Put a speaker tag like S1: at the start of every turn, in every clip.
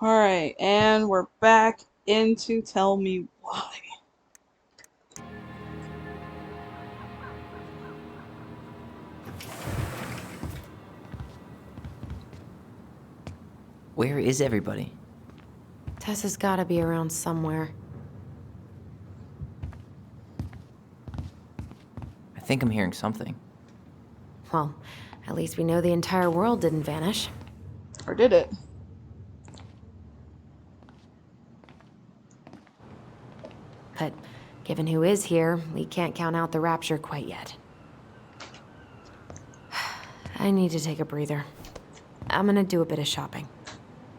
S1: Alright, and we're back into Tell Me Why.
S2: Where is everybody?
S3: Tessa's gotta be around somewhere.
S2: I think I'm hearing something.
S3: Well, at least we know the entire world didn't vanish.
S1: Or did it?
S3: But given who is here, we can't count out the rapture quite yet. I need to take a breather. I'm gonna do a bit of shopping.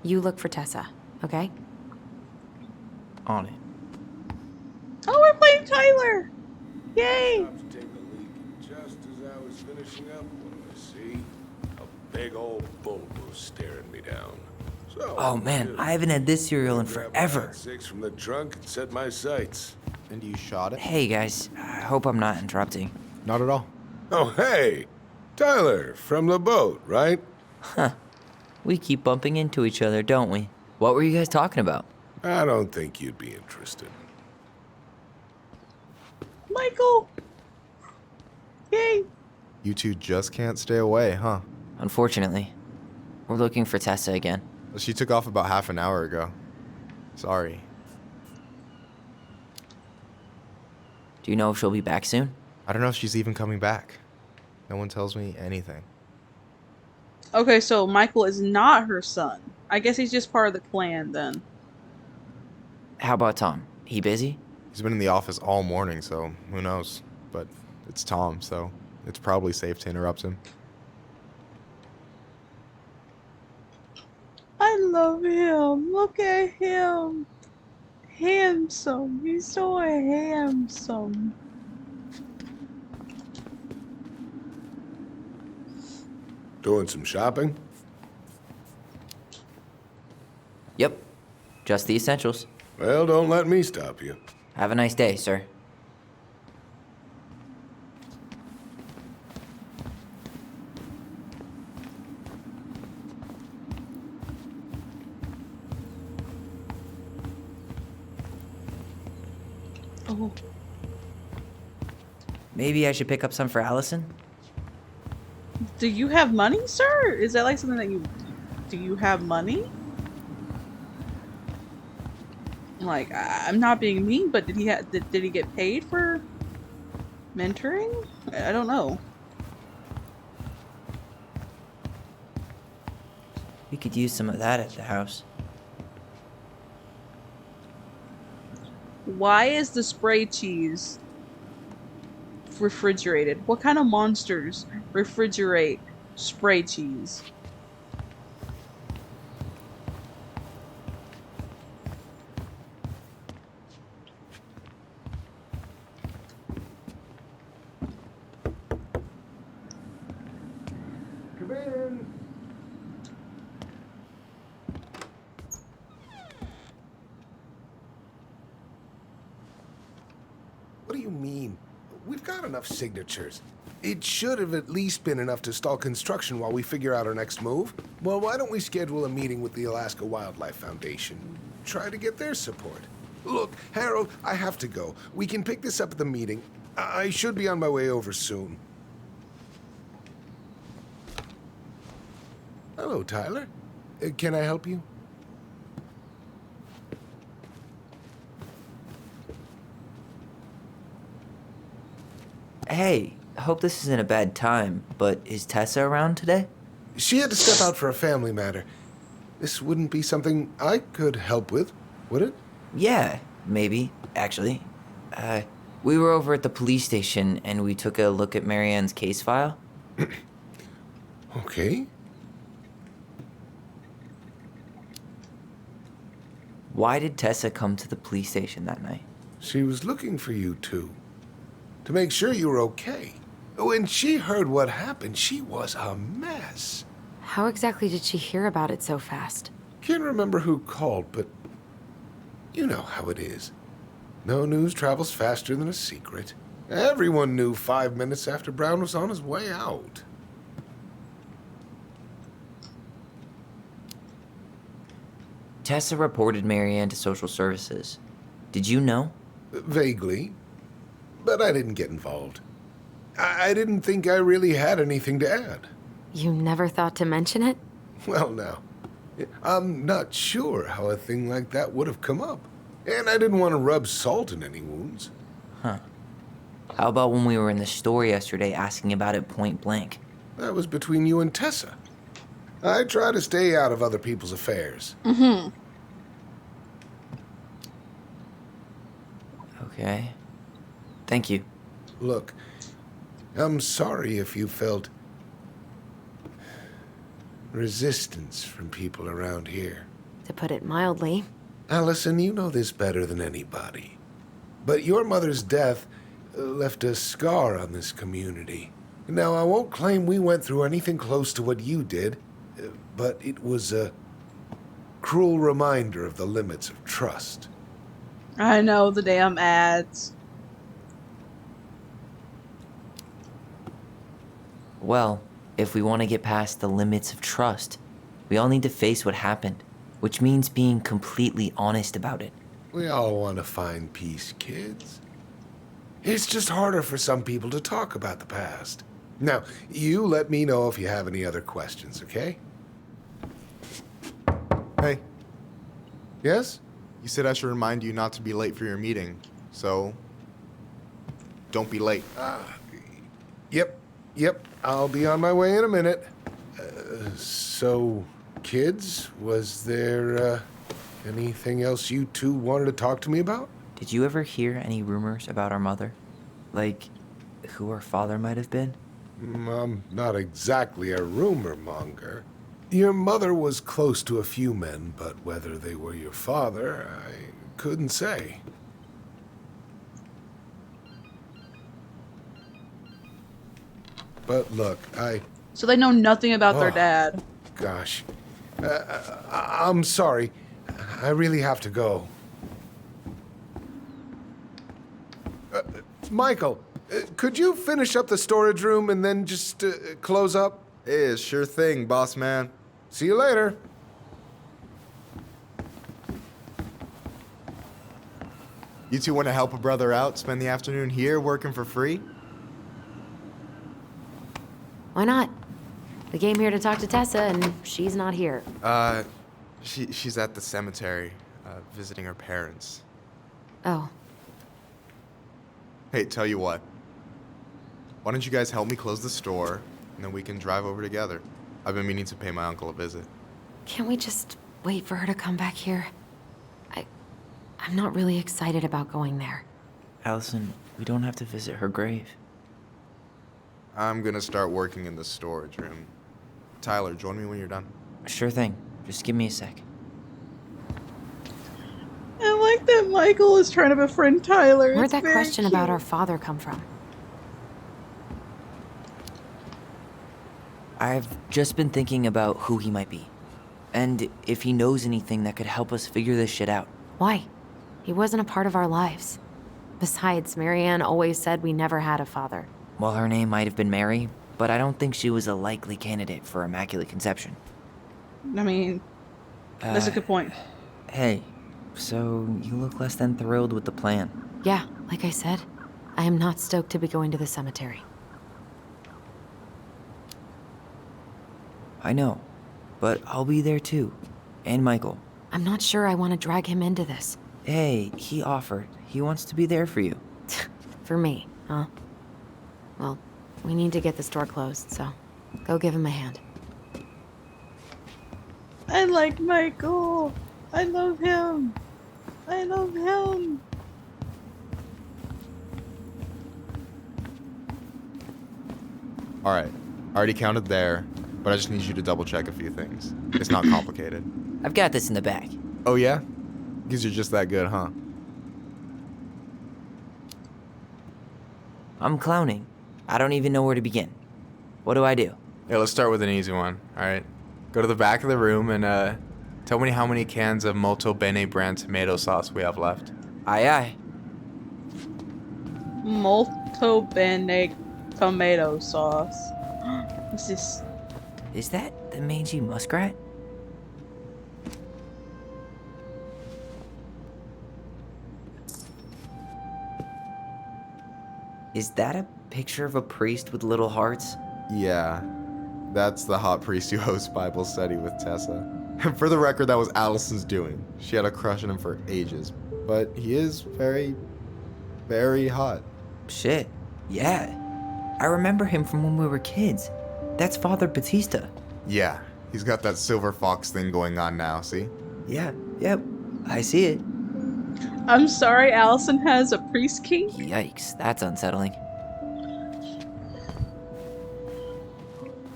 S3: You look for Tessa, okay?
S2: On it.
S1: Oh, we're playing Tyler! Yay!
S4: Stopped to take a leak. Just as I was finishing up, what do I see? A big old bulbous staring me down. So,
S2: Oh man, I haven't had this cereal in
S4: grab
S2: forever.
S4: Cat 6 from the trunk and set my sights.
S5: And you shot it?
S2: Hey guys, I hope I'm not interrupting.
S5: Not at all.
S4: Oh, hey! Tyler, from the boat, right?
S2: We keep bumping into each other, don't we? What were you guys talking about?
S4: I don't think you'd be interested.
S1: Michael! Yay!
S5: You two just can't stay away, huh?
S2: Unfortunately, we're looking for Tessa again.
S5: She took off about half an hour ago. Sorry.
S2: Do you know if she'll be back soon?
S5: I don't know if she's even coming back. No one tells me anything.
S1: Okay, so Michael is not her son. I guess he's just part of the clan then.
S2: How about Tom? He busy?
S5: He's been in the office all morning, so who knows? But it's Tom, so it's probably safe to interrupt him.
S1: I love him. Look at him. Handsome. He's so handsome.
S4: Doing some shopping?
S2: Yep. Just the essentials.
S4: Well, don't let me stop you.
S2: Have a nice day, sir.
S1: Oh.
S2: Maybe I should pick up some for Allison?
S1: Do you have money, sir? Is that like something that you... Do you have money? Like, I'm not being mean, but did he get paid for mentoring? I don't know.
S2: We could use some of that at the house.
S1: Why is the spray cheese refrigerated? What kind of monsters refrigerate spray cheese?
S4: Come in. What do you mean? We've got enough signatures. It should have at least been enough to stall construction while we figure out our next move. Well, why don't we schedule a meeting with the Alaska Wildlife Foundation? Try to get their support. Look, Harold, I have to go. We can pick this up at the meeting. I should be on my way over soon. Hello, Tyler. Can I help you?
S2: Hey, hope this isn't a bad time, but is Tessa around today?
S4: She had to step out for a family matter. This wouldn't be something I could help with, would it?
S2: Yeah, maybe, actually. We were over at the police station and we took a look at Marianne's case file.
S4: Okay.
S2: Why did Tessa come to the police station that night?
S4: She was looking for you two. To make sure you were okay. When she heard what happened, she was a mess.
S3: How exactly did she hear about it so fast?
S4: Can't remember who called, but you know how it is. No news travels faster than a secret. Everyone knew 5 minutes after Brown was on his way out.
S2: Tessa reported Marianne to social services. Did you know?
S4: Vaguely. But I didn't get involved. I didn't think I really had anything to add.
S3: You never thought to mention it?
S4: Well, now, I'm not sure how a thing like that would have come up. And I didn't want to rub salt in any wounds.
S2: Huh. How about when we were in the store yesterday asking about it point blank?
S4: That was between you and Tessa. I try to stay out of other people's affairs.
S2: Okay. Thank you.
S4: Look, I'm sorry if you felt resistance from people around here.
S3: To put it mildly.
S4: Allison, you know this better than anybody. But your mother's death left a scar on this community. Now, I won't claim we went through anything close to what you did, but it was a cruel reminder of the limits of trust.
S1: I know, the damn ads.
S2: Well, if we want to get past the limits of trust, we all need to face what happened, which means being completely honest about it.
S4: We all want to find peace, kids. It's just harder for some people to talk about the past. Now, you let me know if you have any other questions, okay?
S5: Hey,
S4: Yes?
S5: you said I should remind you not to be late for your meeting, so don't be late.
S4: Yep. I'll be on my way in a minute. So, kids, was there anything else you two wanted to talk to me about?
S2: Did you ever hear any rumors about our mother? Like, who our father might have been?
S4: I'm not exactly a rumor monger. Your mother was close to a few men, but whether they were your father, I couldn't say. But look,
S1: So they know nothing about their
S4: Oh.
S1: dad.
S4: gosh, I'm sorry. I really have to go. Michael, could you finish up the storage room and then just close up?
S5: Yeah, sure thing, boss man.
S4: See you later.
S5: You two want to help a brother out, spend the afternoon here working for free?
S3: Why not? We came here to talk to Tessa, and she's not here.
S5: She's at the cemetery, visiting her parents.
S3: Oh,
S5: Hey, tell you what. Why don't you guys help me close the store, and then we can drive over together? I've been meaning to pay my uncle a visit.
S3: can't we just wait for her to come back here? I'm not really excited about going there.
S2: Allison, we don't have to visit her grave.
S5: I'm gonna start working in the storage room. Tyler, join me when you're done.
S2: Sure thing. Just give me a sec.
S1: I like that Michael is trying to befriend Tyler.
S3: Where'd
S1: It's
S3: that
S1: very
S3: question about
S1: cute.
S3: our father come from?
S2: I've just been thinking about who he might be. And if he knows anything that could help us figure this shit out.
S3: Why? He wasn't a part of our lives. Besides, Marianne always said we never had a father.
S2: Well, her name might have been Mary, but I don't think she was a likely candidate for Immaculate Conception.
S1: I mean, that's a good point.
S2: Hey, so you look less than thrilled with the plan.
S3: Yeah, like I said, I am not stoked to be going to the cemetery.
S2: I know, but I'll be there too. And Michael.
S3: I'm not sure I want to drag him into this.
S2: Hey, he offered. He wants to be there for you.
S3: For me, huh? Well, we need to get the store closed, so go give him a hand.
S1: I like Michael. I love him. I love him.
S5: All right, I already counted there, but I just need you to double check a few things. It's not complicated.
S2: I've got this in the bag.
S5: Oh yeah? Because you're just that good, huh?
S2: I'm clowning. I don't even know where to begin. What do I do?
S5: Yeah, let's start with an easy one, all right? Go to the back of the room and tell me how many cans of Molto Bene brand tomato sauce we have left.
S2: Aye aye.
S1: Molto bene tomato sauce. What's this?
S2: Is that the mangy muskrat? Is that a picture of a priest with little hearts?
S5: Yeah, that's the hot priest who hosts Bible study with Tessa. And for the record, that was Allison's doing. She had a crush on him for ages. But he is very, very hot.
S2: Shit, yeah. I remember him from when we were kids. That's Father Batista.
S5: Yeah, he's got that silver fox thing going on now, see?
S2: Yeah, yep, I see it.
S1: I'm sorry, Allison has a priest kink.
S2: Yikes, that's unsettling.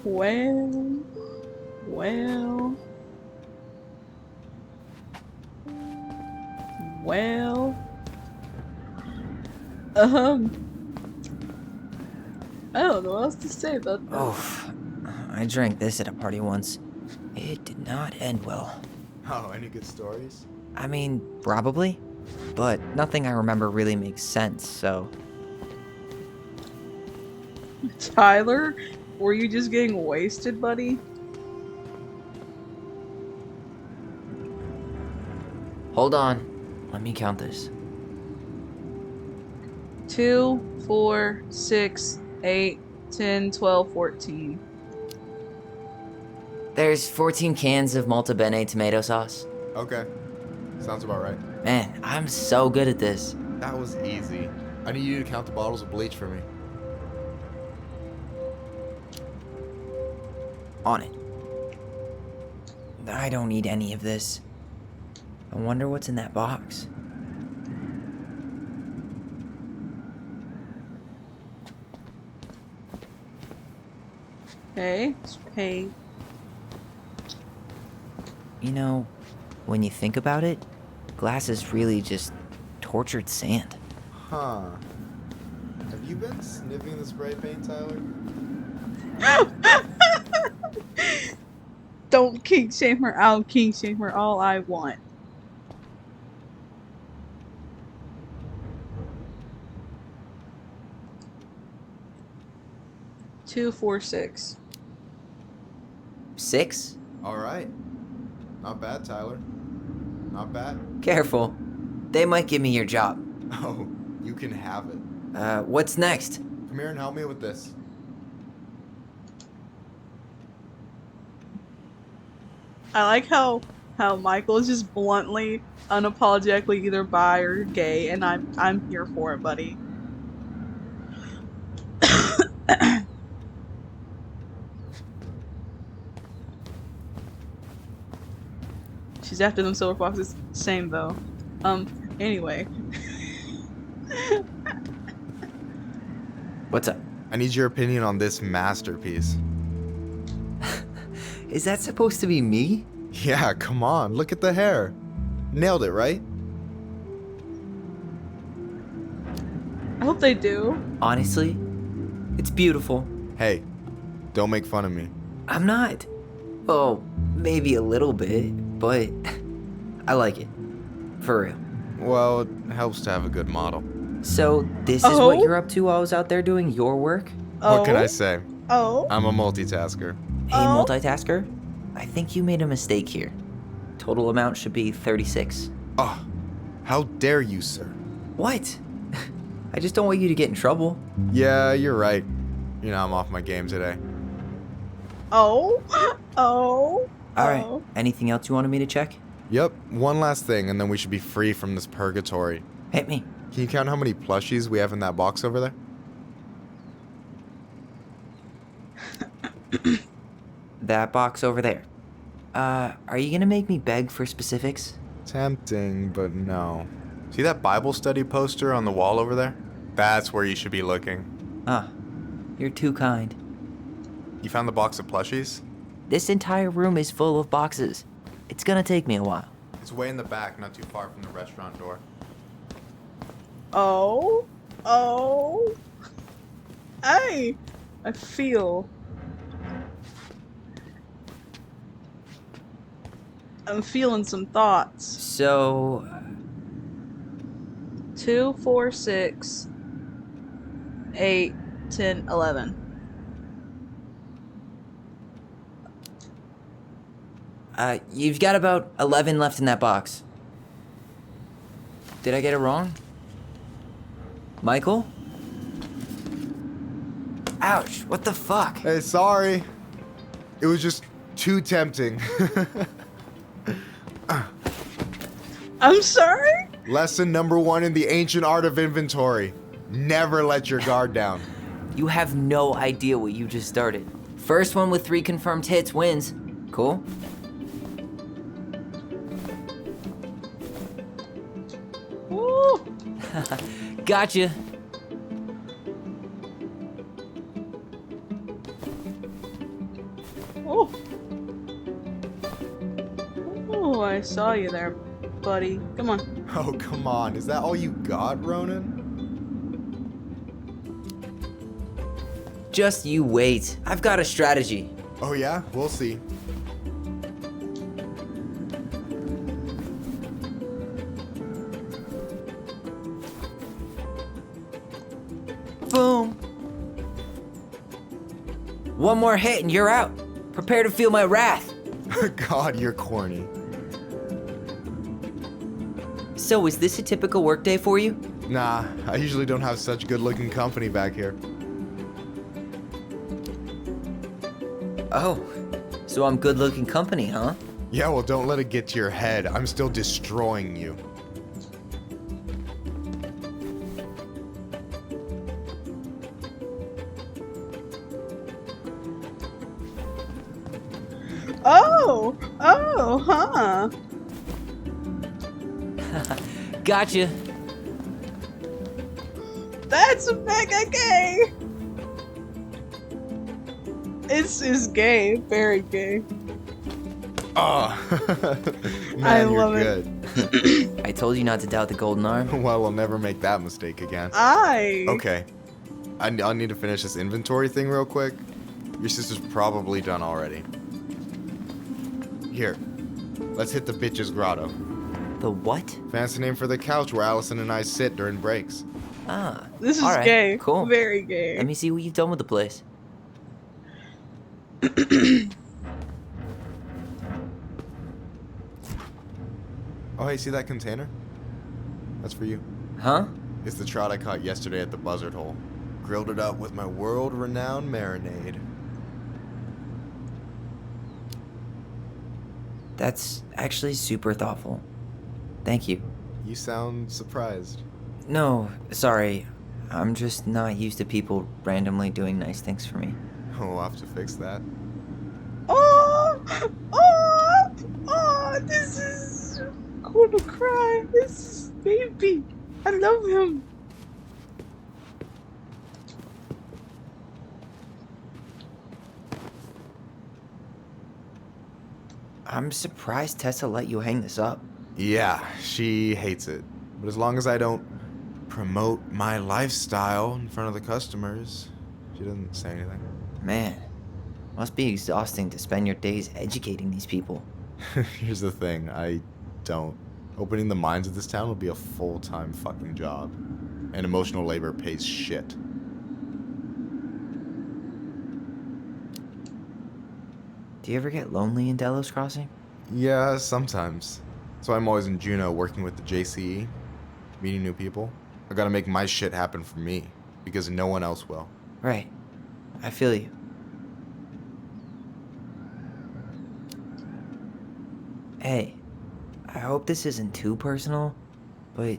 S1: Well. I don't know what else to say about that.
S2: Oh, I drank this at a party once. It did not end well.
S5: Oh, any good stories?
S2: I mean, probably. But nothing I remember really makes sense, so...
S1: Tyler, were you just getting wasted, buddy?
S2: Hold on. Let me count this.
S1: 2, 4, 6, 8, 10, 12, 14.
S2: There's 14 cans of Malta Bene tomato sauce.
S5: Okay, sounds about right.
S2: Man, I'm so good at this.
S5: That was easy. I need you to count the bottles of bleach for me.
S2: On it. I don't need any of this. I wonder what's in that box.
S1: Hey.
S2: You know, when you think about it, glass is really just tortured sand.
S5: Huh. Have you been sniffing the spray paint, Tyler?
S1: Don't kink shame her. I'll kink shame her all I want. Two, 4, 6.
S2: 6?
S5: Alright. Not bad, Tyler. Not bad.
S2: Careful. They might give me your job.
S5: Oh, you can have it.
S2: What's next?
S5: Come here and help me with this.
S1: I like how Michael is just bluntly, unapologetically either bi or gay, and I'm here for it, buddy. She's after them silver foxes. Same though. Anyway.
S2: What's up?
S5: I need your opinion on this masterpiece.
S2: Is that supposed to be me?
S5: Yeah, come on. Look at the hair. Nailed it, right?
S1: I hope they do.
S2: Honestly, it's beautiful.
S5: Hey, don't make fun of me.
S2: I'm not. Well, maybe a little bit, but I like it. For real.
S5: Well, it helps to have a good model.
S2: So, this is what
S1: Oh?
S2: you're up to while I was out there doing your work?
S5: What can I say?
S1: Oh.
S5: I'm a multitasker.
S2: Hey,
S1: Oh?
S2: multitasker. I think you made a mistake here. Total amount should be 36.
S5: Oh, how dare you, sir?
S2: What? I just don't want you to get in trouble.
S5: Yeah, you're right. You know, I'm off my game today.
S1: Oh. Oh.
S2: Alright,
S1: Oh.
S2: anything else you wanted me to check?
S5: Yep, one last thing, and then we should be free from this purgatory.
S2: Hit me.
S5: Can you count how many plushies we have in that box over there?
S2: That box over there. Are you gonna make me beg for specifics?
S5: Tempting, but no. See that Bible study poster on the wall over there? That's where you should be looking.
S2: Ah, you're too kind.
S5: You found the box of plushies?
S2: This entire room is full of boxes. It's gonna take me a while.
S5: It's way in the back, not too far from the restaurant door.
S1: Oh. Oh. Hey. I feel. I'm feeling some thoughts.
S2: So,
S1: 2, 4, 6, 8, 10, 11.
S2: you've got about 11 left in that box. Did I get it wrong? Michael? Ouch, what the fuck?
S5: Hey, sorry. It was just too tempting.
S1: I'm sorry?
S5: Lesson number 1 in the ancient art of inventory. Never let your guard down.
S2: You have no idea what you just started. First one with 3 confirmed hits wins. Cool?
S1: Ooh.
S2: Gotcha.
S1: Oh. Oh, I saw you there, buddy. Come on.
S5: Oh, come on. Is that all you got, Ronan?
S2: Just you wait. I've got a strategy.
S5: Oh, yeah? We'll see.
S2: Boom. One more hit and you're out. Prepare to feel my wrath.
S5: God, you're corny.
S2: So, is this a typical workday for you?
S5: Nah, I usually don't have such good-looking company back here.
S2: Oh, so I'm good looking company, huh?
S5: Yeah, well, don't let it get to your head. I'm still destroying you.
S1: Oh, huh.
S2: Gotcha.
S1: That's mega gay. It's gay, very gay.
S5: Oh, man,
S1: I
S5: you're
S1: love it.
S5: good.
S2: I told you not to doubt the golden arm.
S5: Well, we'll never make that mistake again.
S1: I.
S5: Okay. I'll need to finish this inventory thing real quick. Your sister's probably done already. Here. Let's hit the bitch's grotto.
S2: The what?
S5: Fancy name for the couch where Allison and I sit during breaks.
S2: Ah.
S1: This is
S2: all right,
S1: gay.
S2: Cool.
S1: Very gay.
S2: Let me see what you've done with the place.
S5: Oh, hey, see that container? That's for you.
S2: Huh?
S5: It's the trout I caught yesterday at the buzzard hole. Grilled it up with my world-renowned marinade.
S2: That's actually super thoughtful. Thank you.
S5: You sound surprised.
S2: No, sorry. I'm just not used to people randomly doing nice things for me.
S5: We'll have to fix that.
S1: This is. I'm gonna cry. This is baby. I love him.
S2: I'm surprised Tessa let you hang this up.
S5: Yeah, she hates it. But as long as I don't promote my lifestyle in front of the customers, she doesn't say anything.
S2: Man, must be exhausting to spend your days educating these people.
S5: Here's the thing, I don't. Opening the mines of this town would be a full-time fucking job. And emotional labor pays shit.
S2: Do you ever get lonely in Delos Crossing?
S5: Yeah, sometimes. So I'm always in Juneau working with the JCE, meeting new people. I gotta make my shit happen for me, because no one else will.
S2: Right. I feel you. Hey, I hope this isn't too personal, but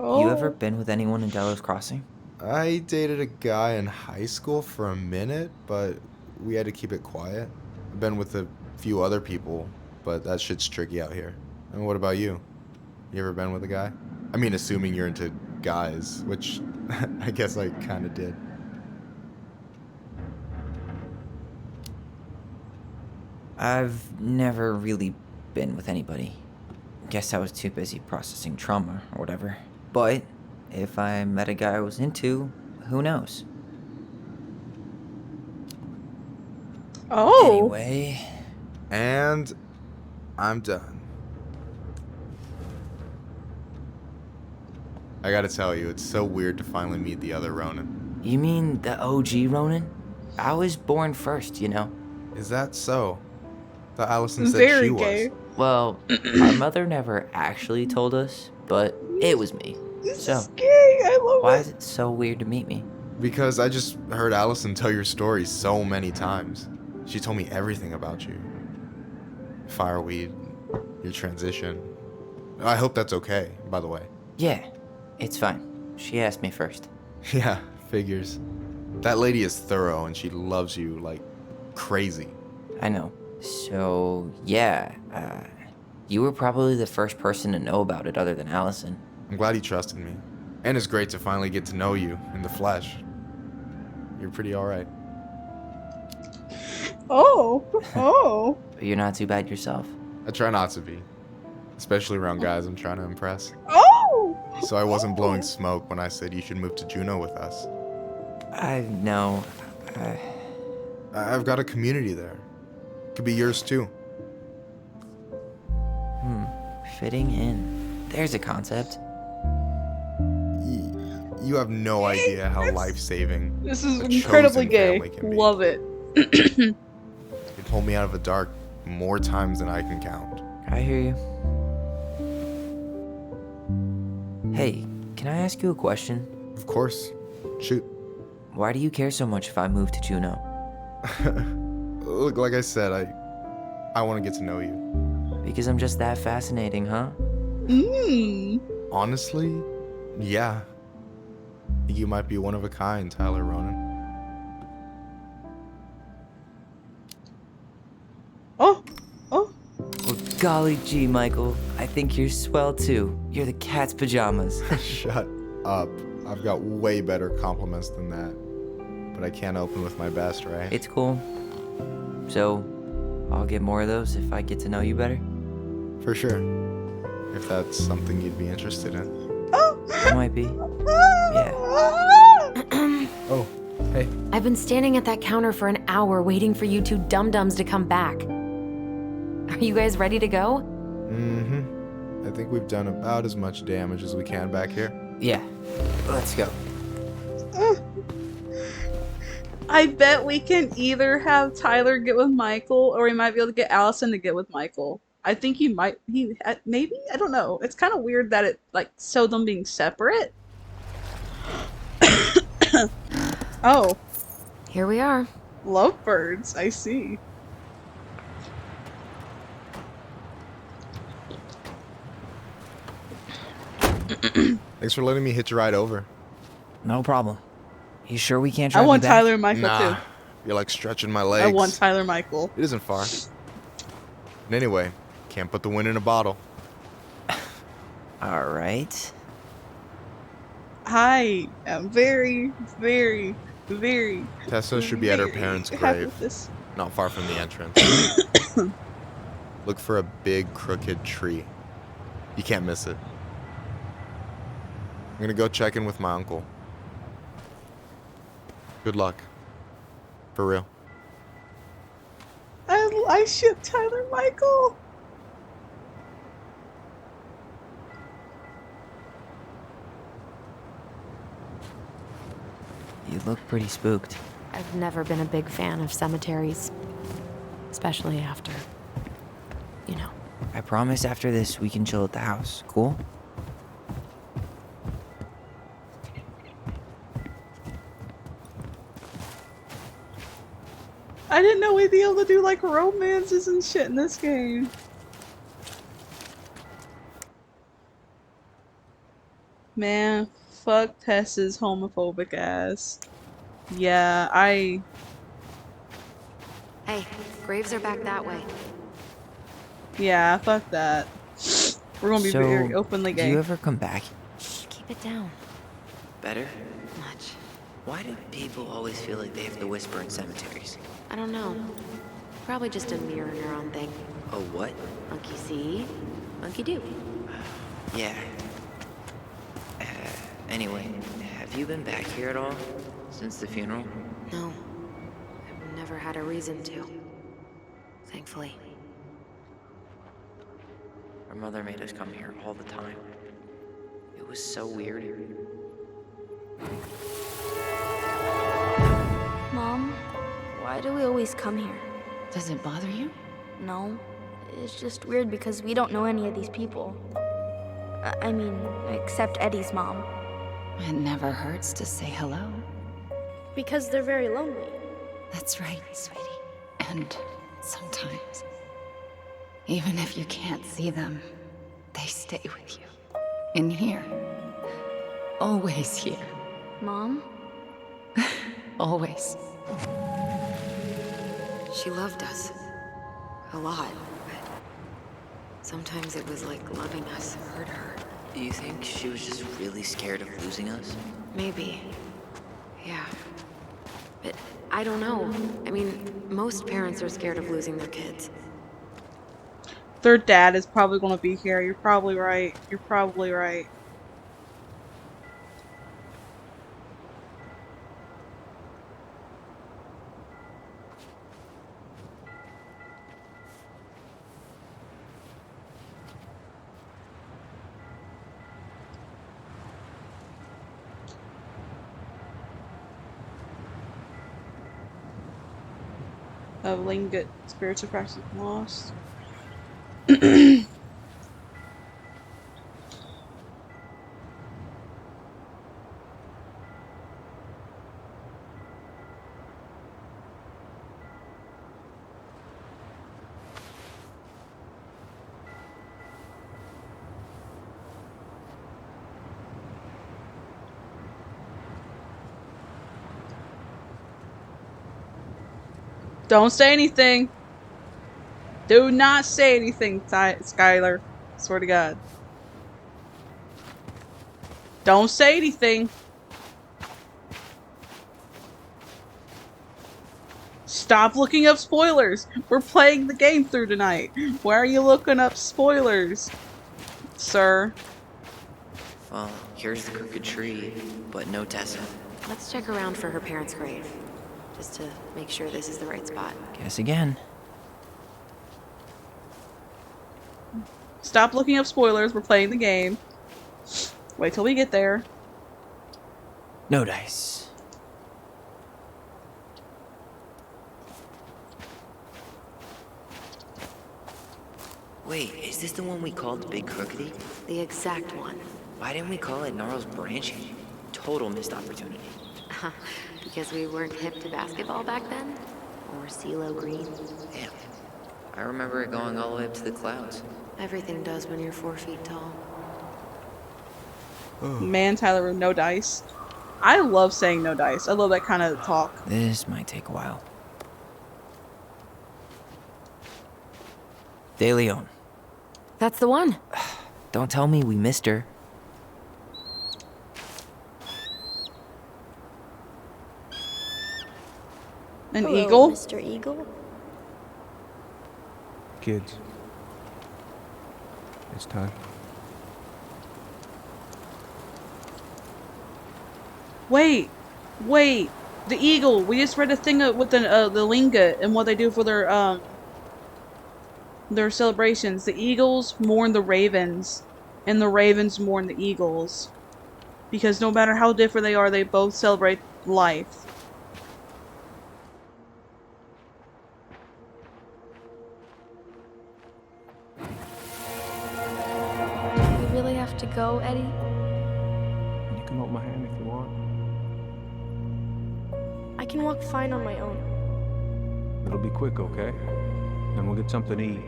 S2: you ever been with anyone in Delos Crossing?
S5: I dated a guy in high school for a minute, but we had to keep it quiet. I've been with a few other people, but that shit's tricky out here. And what about you? You ever been with a guy? I mean, assuming you're into guys, which I guess I kind of did.
S2: I've never really been with anybody. Guess I was too busy processing trauma or whatever. But if I met a guy I was into, who knows?
S1: Oh.
S2: Anyway,
S5: And I'm done. I gotta tell you, it's so weird to finally meet the other Ronan.
S2: you mean the OG Ronan? I was born first, you know?
S5: Is that so? Thought Allison said
S1: Very
S5: she
S1: gay.
S5: was.
S2: Well, our mother never actually told us, but it was me.
S1: This
S2: So,
S1: is gay. I love
S2: why
S1: it.
S2: is it so weird to meet me?
S5: Because I just heard Allison tell your story so many times. She told me everything about you. Fireweed, your transition. I hope that's okay, by the way.
S2: Yeah, it's fine. She asked me first.
S5: Yeah, figures. That lady is thorough and she loves you like crazy.
S2: I know. So, yeah, you were probably the first person to know about it other than Allison.
S5: I'm glad you trusted me. And it's great to finally get to know you in the flesh. You're pretty alright.
S1: Oh.
S2: But you're not too bad yourself.
S5: I try not to be. Especially around guys I'm trying to impress.
S1: Oh!
S5: So I wasn't blowing smoke when I said you should move to Juneau with us.
S2: I know.
S5: I've got a community there. Could be yours too.
S2: Fitting in. There's a concept.
S5: You have no idea how life-saving
S1: This is
S5: a
S1: incredibly
S5: chosen
S1: gay.
S5: family can be.
S1: Love it.
S5: They pulled me out of the dark more times than I can count.
S2: I hear you. Hey, can I ask you a question?
S5: Of course. Shoot.
S2: Why do you care so much if I move to Juneau?
S5: Look, like I said, I want to get to know you.
S2: Because I'm just that fascinating, huh?
S5: Honestly, yeah. You might be one of a kind, Tyler Ronan.
S1: Oh.
S2: Well, golly gee, Michael. I think you're swell too. You're the cat's pajamas.
S5: Shut up. I've got way better compliments than that. But I can't open with my best, right?
S2: It's cool. So, I'll get more of those if I get to know you better.
S5: For sure. If that's something you'd be interested in.
S2: It might be. Yeah.
S5: Oh, hey.
S3: I've been standing at that counter for an hour waiting for you two dum-dums to come back. Are you guys ready to go?
S5: I think we've done about as much damage as we can back here.
S2: Yeah. Let's go.
S1: I bet we can either have Tyler get with Michael, or we might be able to get Allison to get with Michael. I think maybe? I don't know. It's kind of weird that it, like, so them being separate. Oh,
S3: Here we are.
S1: lovebirds, I see.
S5: Thanks for letting me hitch a ride over.
S2: No problem. You sure we can't
S1: I
S2: drive you
S1: want
S2: back?
S1: Tyler and Michael
S5: Nah,
S1: too.
S5: you're like stretching my legs.
S1: I want Tyler and Michael.
S5: It isn't far. And anyway, can't put the wind in a bottle.
S2: All right.
S1: I am very, very, very.
S5: Tessa should be at her
S1: very
S5: parents'
S1: happy
S5: grave,
S1: with this.
S5: not far from the entrance. Look for a big crooked tree. You can't miss it. I'm gonna go check in with my uncle. Good luck. For real.
S1: I ship Tyler and Michael.
S2: You look pretty spooked.
S3: I've never been a big fan of cemeteries. Especially after, you know.
S2: I promise after this we can chill at the house. Cool?
S1: I didn't know we'd be able to do like romances and shit in this game. Man, fuck Tessa's homophobic ass. Yeah,
S3: Hey, graves are back that way.
S1: yeah, fuck that. We're gonna be
S2: So,
S1: very openly
S2: do
S1: gay.
S2: you ever come back?
S3: Shh, keep it down.
S2: Better?
S3: Much.
S2: Why do people always feel like they have to whisper in cemeteries?
S3: I don't know. Probably just a mirror neuron thing.
S2: Oh, what?
S3: Monkey see, monkey do.
S2: Yeah. Anyway, have you been back here at all since the funeral?
S3: No. I've never had a reason to. Thankfully.
S2: Our mother made us come here all the time. It was so weird.
S6: Mom, why do we always come here?
S7: Does it bother you?
S6: No, it's just weird because we don't know any of these people. I mean, except Eddie's mom.
S7: It never hurts to say hello.
S6: Because they're very lonely.
S7: That's right, sweetie. And sometimes, even if you can't see them, they stay with you. In here. Always here.
S6: Mom?
S7: Always.
S3: She loved us. A lot, but sometimes it was like loving us hurt her.
S2: Do you think she was just really scared of losing us?
S3: Maybe. Yeah. But I don't know. I mean, most parents are scared of losing their kids.
S1: Their dad is probably going to be here. You're probably right. You're probably right. Of Lingot spiritual practice lost. Don't say anything. Do not say anything, Skylar. Swear to God. Don't say anything. Stop looking up spoilers. We're playing the game through tonight. Why are you looking up spoilers, sir?
S2: Well, here's the crooked tree, but no Tessa.
S3: Let's check around for her parents' grave, just to make sure this is the right spot.
S2: Guess again.
S1: Stop looking up spoilers. We're playing the game. Wait till we get there.
S2: No dice. Wait, is this the one we called the Big Crookedy?
S3: The exact one.
S2: Why didn't we call it Gnarls Branching? Total missed opportunity.
S3: Because we weren't hip to basketball back then? Or CeeLo Green?
S2: Damn. I remember it going all the way up to the clouds.
S3: Everything does when you're 4 feet tall.
S1: Man, Tyler, with no dice. I love saying no dice. I love that kind of talk.
S2: This might take a while. De Leon.
S3: That's the one.
S2: Don't tell me we missed her.
S1: An
S6: Hello,
S1: eagle?
S6: Mr. Eagle?
S8: Kids. It's time.
S1: Wait. Wait. The eagle. We just read a thing with the lingot and what they do for their celebrations. The eagles mourn the ravens, and the ravens mourn the eagles. Because no matter how different they are, they both celebrate life.
S6: We really have to go, Eddie?
S8: You can hold my hand if you want.
S6: I can walk fine on my own.
S8: It'll be quick, okay? Then we'll get something to eat.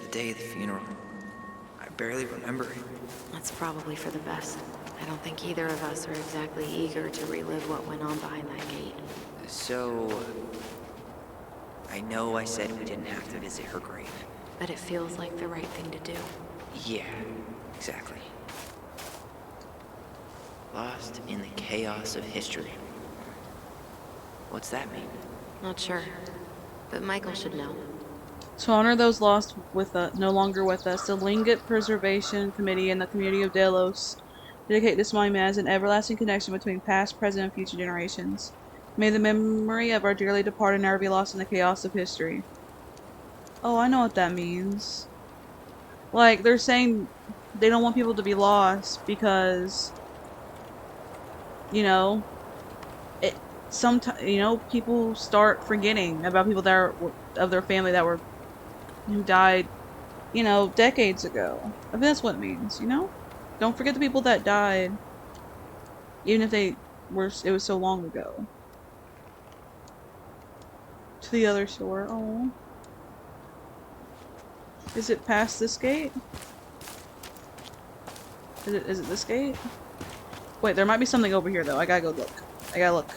S2: The day of the funeral. I barely remember it.
S3: That's probably for the best. I don't think either of us are exactly eager to relive what went on behind that gate.
S2: So... I know I said we didn't have to visit her grave.
S3: But it feels like the right thing to do.
S2: Yeah, exactly. Lost in the chaos of history. What's that mean?
S3: Not sure. But Michael should know.
S1: To honor those lost with no longer with us, the Lingot Preservation Committee and the community of Delos dedicate this monument as an everlasting connection between past, present, and future generations. May the memory of our dearly departed never be lost in the chaos of history. Oh, I know what that means. Like, they're saying they don't want people to be lost because, you know, sometimes, you know, people start forgetting about people that are of their family that were who died, you know, decades ago. I think that's what it means, you know? Don't forget the people that died. Even if they were, it was so long ago. To the other shore. Oh. Is it past this gate? Is it this gate? Wait, there might be something over here though. I gotta go look. I gotta look.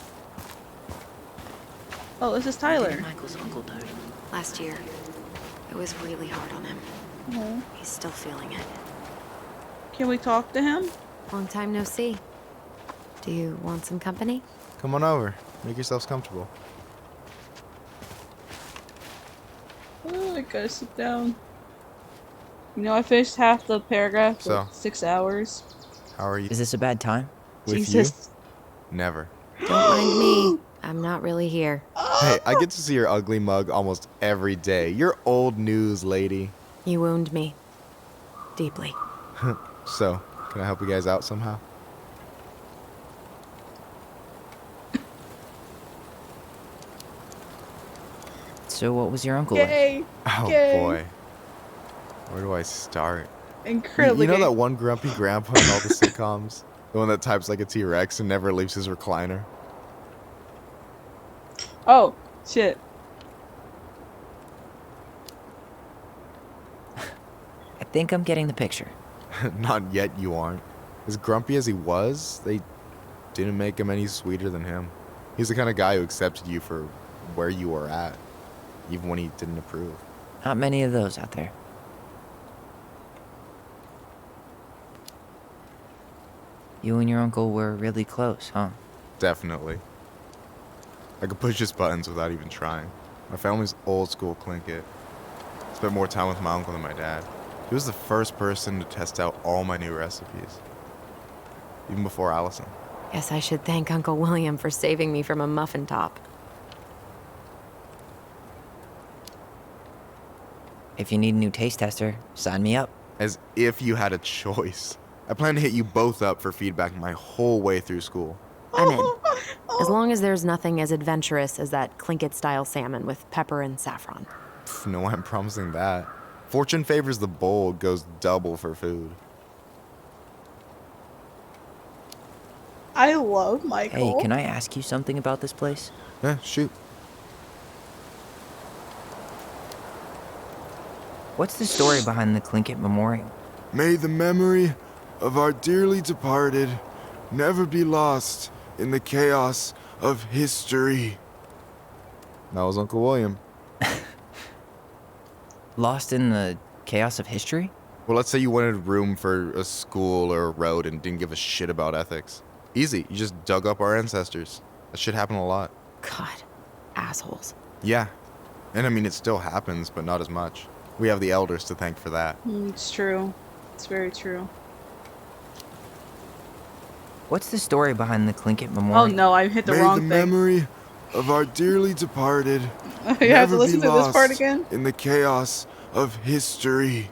S1: Oh, this is Tyler.
S3: Michael's uncle died last year. It was really hard on him.
S1: Oh.
S3: He's still feeling it.
S1: Can we talk to him?
S3: Long time no see. Do you want some company?
S5: Come on over. Make yourselves comfortable.
S1: Oh, I gotta sit down. You know, I finished half the paragraph in
S5: So?
S1: 6 hours.
S5: How are you?
S2: Is this a bad time?
S5: With
S1: Jesus.
S5: you? Never.
S3: Don't mind me. I'm not really here.
S5: Hey, I get to see your ugly mug almost every day. You're old news, lady.
S3: You wound me. Deeply.
S5: So, can I help you guys out somehow?
S2: So what was your uncle like?
S1: Gay.
S5: Oh
S1: Gay.
S5: boy. Where do I start?
S1: Incredibly
S5: You know
S1: gay.
S5: that one grumpy grandpa in all the sitcoms? The one that types like a T-Rex and never leaves his recliner?
S1: Oh, shit.
S2: I think I'm getting the picture.
S5: Not yet, you aren't. As grumpy as he was, they didn't make him any sweeter than him. He's the kind of guy who accepted you for where you were at, even when he didn't approve.
S2: Not many of those out there. You and your uncle were really close, huh?
S5: Definitely. I could push his buttons without even trying. My family's old school Tlingit. Spent more time with my uncle than my dad. He was the first person to test out all my new recipes. Even before Allison.
S3: Guess I should thank Uncle William for saving me from a muffin top.
S2: If you need a new taste tester, sign me up.
S5: As if you had a choice. I plan to hit you both up for feedback my whole way through school.
S3: I'm in. As long as there's nothing as adventurous as that Tlingit-style salmon with pepper and saffron.
S5: Pff, no, I'm promising that. Fortune favors the bold, goes double for food.
S1: I love Michael.
S2: Hey, can I ask you something about this place?
S5: Yeah, shoot.
S2: What's the story behind the Tlingit Memorial?
S5: May the memory of our dearly departed never be lost in the chaos of history. That was Uncle William.
S2: Lost in the chaos of history?
S5: Well, let's say you wanted room for a school or a road and didn't give a shit about ethics. Easy, you just dug up our ancestors. That shit happened a lot.
S3: God, assholes.
S5: Yeah, and I mean it still happens, but not as much. We have the elders to thank for that.
S1: It's true. It's very true.
S2: What's the story behind the Tlingit
S1: Oh
S2: Memorial?
S1: no, I hit the
S5: May
S1: wrong
S5: the
S1: thing.
S5: memory of our dearly departed
S1: You have to
S5: never
S1: listen
S5: be
S1: to this part
S5: lost
S1: again?
S5: in the chaos of history.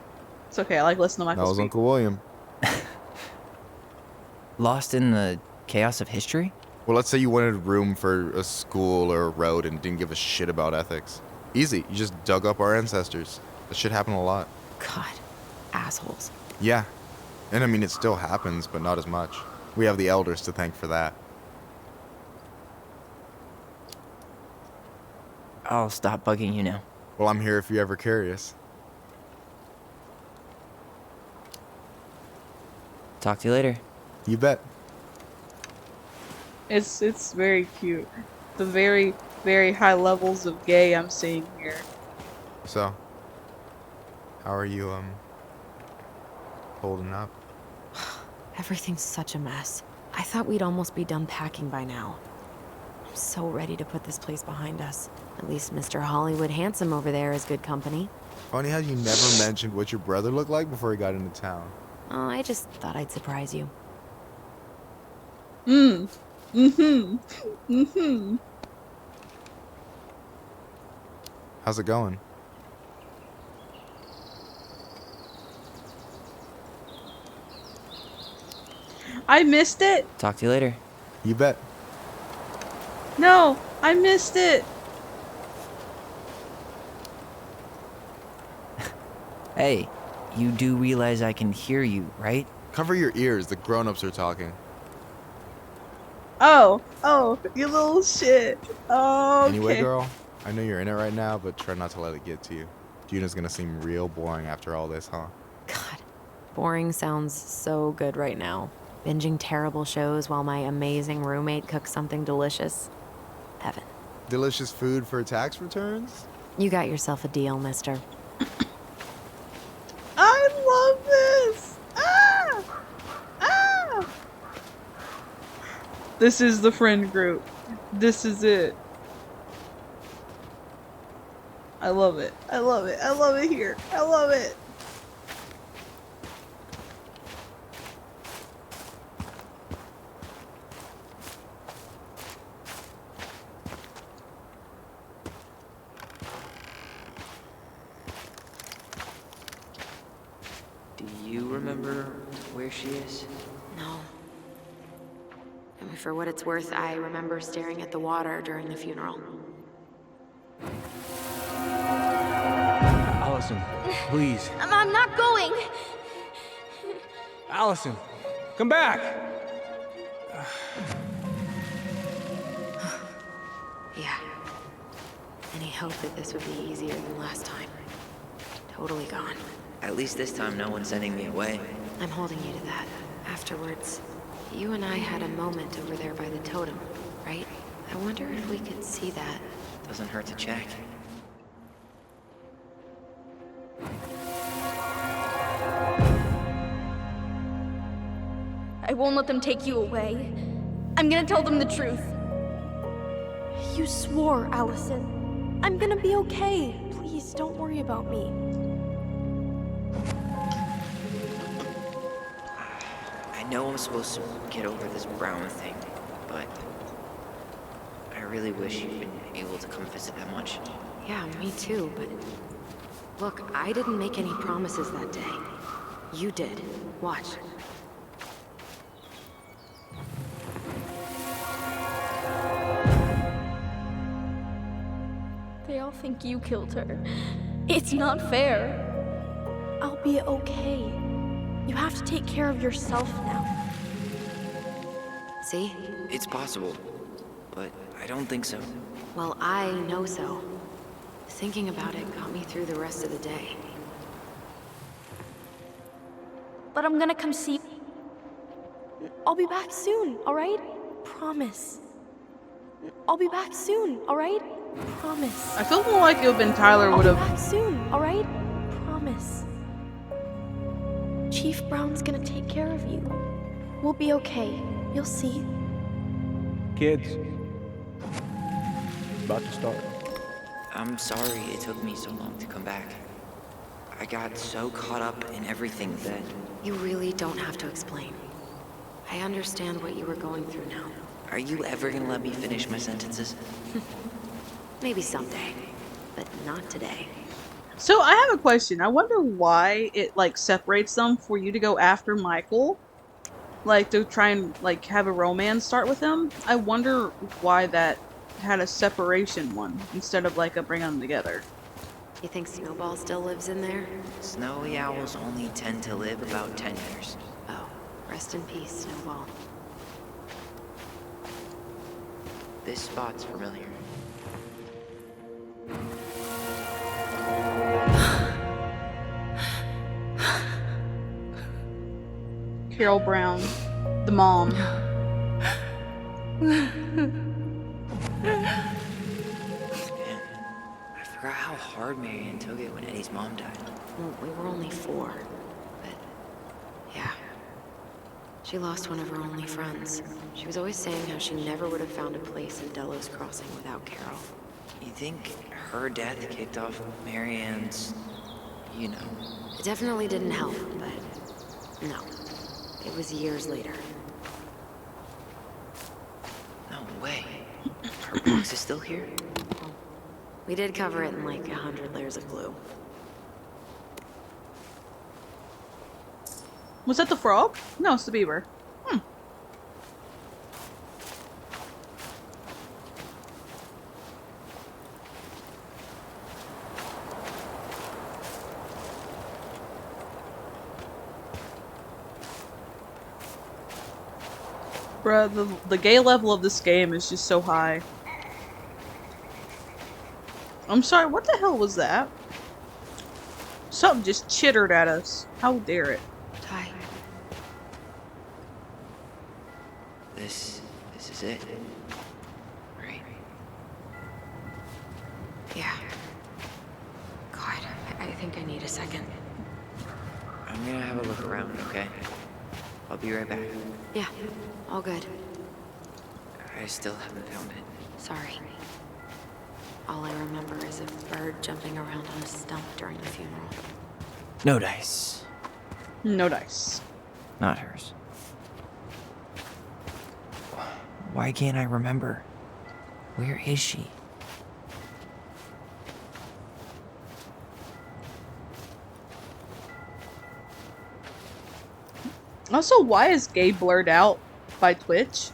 S1: It's okay, I like listening to Michael
S5: That was
S1: speak.
S5: Uncle William.
S2: Lost in the chaos of history?
S5: Well, let's say you wanted room for a school or a road and didn't give a shit about ethics. Easy, you just dug up our ancestors. That shit happened a lot.
S3: God, assholes.
S5: Yeah, and I mean it still happens, but not as much. We have the elders to thank for that.
S2: I'll stop bugging you now.
S5: Well, I'm here if you're ever curious.
S2: Talk to you later.
S5: You bet.
S1: It's very cute. The very, very high levels of gay I'm seeing here.
S5: So, how are you, holding up?
S3: Everything's such a mess. I thought we'd almost be done packing by now. I'm so ready to put this place behind us. At least Mr. Hollywood Handsome over there is good company.
S5: Funny how you never mentioned what your brother looked like before he got into town.
S3: Oh, I just thought I'd surprise you.
S5: How's it going?
S1: I missed it?
S2: Talk to you later.
S5: You bet.
S1: No, I missed it.
S2: Hey, you do realize I can hear you, right?
S5: Cover your ears, the grown-ups are talking.
S1: Oh, you little shit. Oh,
S5: Anyway,
S1: okay.
S5: girl, I know you're in it right now, but try not to let it get to you. Juna's gonna seem real boring after all this, huh?
S3: God, boring sounds so good right now. Binging terrible shows while my amazing roommate cooks something delicious. Heaven.
S5: Delicious food for tax returns?
S3: You got yourself a deal, mister.
S1: I love this. Ah! Ah! This is the friend group. This is it. I love it. I love it. I love it here. I love it.
S2: Do you remember where she is?
S3: No. I mean, for what it's worth, I remember staring at the water during the funeral.
S8: Allison, please.
S6: I'm not going.
S8: Allison, come back!
S3: Yeah. Any hope that this would be easier than last time? Totally gone.
S2: At least this time no one's sending me away.
S3: I'm holding you to that. Afterwards, you and I had a moment over there by the totem, right? I wonder if we could see that.
S2: Doesn't hurt to check.
S6: I won't let them take you away. I'm gonna tell them the truth. You swore, Allison. I'm gonna be okay. Please, don't worry about me.
S2: I know I'm supposed to get over this Brown thing, but I really wish you'd been able to come visit that much.
S3: Yeah, me too, but... Look, I didn't make any promises that day. You did. Watch.
S6: They all think you killed her. It's not fair. I'll be okay. You have to take care of yourself now.
S3: See?
S2: It's possible, but I don't think so.
S3: Well, I know so. Thinking about it got me through the rest of the day.
S6: But I'm gonna come see. I'll be back soon, alright? Promise. I'll be back soon, alright? Promise.
S1: I feel more like it would have been Tyler
S6: I'll
S1: would
S6: be
S1: have.
S6: back soon, alright? Promise. Chief Brown's gonna take care of you. We'll be okay. You'll see.
S8: Kids. It's about to start.
S2: I'm sorry it took me so long to come back. I got so caught up in everything that...
S3: You really don't have to explain. I understand what you were going through now.
S2: Are you ever gonna let me finish my sentences?
S3: Maybe someday, but not today.
S1: So I have a question. I wonder why it like separates them for you to go after Michael, like to try and like have a romance start with him. I wonder why that had a separation one instead of like a bring them together.
S3: You think Snowball still lives in there?
S2: Snowy owls only tend to live about 10 years.
S3: Oh, rest in peace, Snowball.
S2: This spot's familiar.
S1: Carol Brown, the mom.
S2: Man, I forgot how hard Marianne took it when Eddie's mom died.
S3: Well, we were only 4, but yeah. She lost one of her only friends. She was always saying how she never would have found a place in Delos Crossing without Carol.
S2: You think her death kicked off Marianne's, you know...
S3: It definitely didn't help, but no. It was years later.
S2: No way. Her box is still here?
S3: We did cover it in like 100 layers of glue.
S1: Was that the frog? No, it's the beaver. Bruh, the gay level of this game is just so high. I'm sorry, what the hell was that? Something just chittered at us. How dare it?
S3: Ty.
S2: This is it. Right.
S3: Yeah. God, I think I need a second.
S2: I'm gonna have a look around, okay? I'll be right back.
S3: Yeah, all good.
S2: I still haven't found it.
S3: Sorry. All I remember is a bird jumping around on a stump during the funeral.
S2: No dice.
S1: No dice.
S2: Not hers. Why can't I remember? Where is she?
S1: Also, why is gay blurred out by Twitch?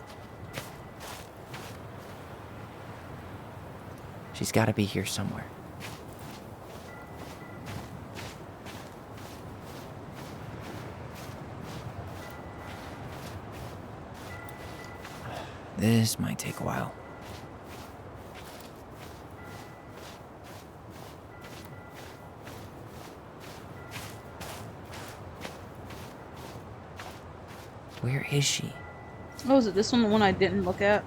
S2: She's gotta be here somewhere. This might take a while. Where is she?
S1: Oh, is it this one, the one I didn't look at?